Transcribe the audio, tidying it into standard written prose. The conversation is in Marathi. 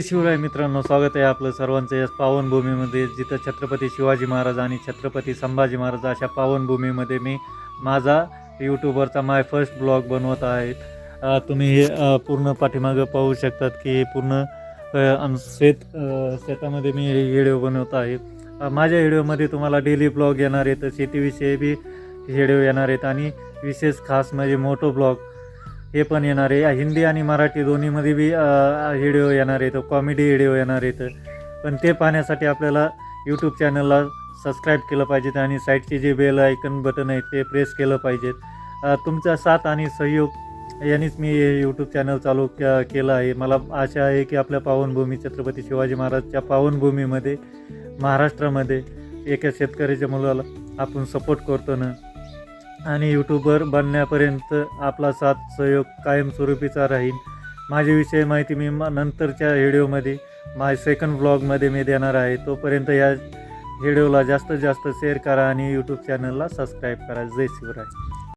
शिवराय मित्रांनो, स्वागत आहे आपलं सर्वांचं या पावनभूमीमध्ये, जिथं छत्रपती शिवाजी महाराज आणि छत्रपती संभाजी महाराज अशा पावनभूमीमध्ये मी माझा यूट्यूबवरचा माय फर्स्ट ब्लॉग बनवत आहे. तुम्ही हे पूर्ण पाठीमागं पाहू शकतात की हे पूर्ण शेतामध्ये मी हे व्हिडिओ बनवत आहे. माझ्या व्हिडिओमध्ये तुम्हाला डेली ब्लॉग येणार आहेत, शेतीविषयी बी व्हिडिओ येणार आहेत आणि विशेष खास म्हणजे मोटो ब्लॉग हे पण येणार आहे. हिंदी आणि मराठी दोन्हीमध्ये बी व्हिडिओ येणार आहेत, कॉमेडी व्हिडिओ येणार आहेत. पण ते पाहण्यासाठी आपल्याला यूट्यूब चॅनलला सबस्क्राईब केलं पाहिजेत आणि साईडचे जे बेल आयकन बटन आहे ते प्रेस केलं पाहिजेत. तुमचा साथ आणि सहयोग यांनीच मी हे यूट्यूब चॅनल चालू केलं आहे. मला आशा आहे की आपल्या पावनभूमी छत्रपती शिवाजी महाराजच्या पावनभूमीमध्ये महाराष्ट्रामध्ये एका शेतकऱ्याच्या मुलाला आपण सपोर्ट करतो ना, आणि यूट्यूबर बनण्यापर्यंत आपला साथ सहयोग कायमस्वरूपीचा राहील. माझ्याविषयी माहिती मी नंतरच्या व्हिडिओमध्ये सेकंड ब्लॉगमध्ये मी देणार आहे. तोपर्यंत या व्हिडिओला जास्तीत जास्त शेअर करा आणि यूट्यूब चॅनलला सबस्क्राईब करा. जय शिवराय.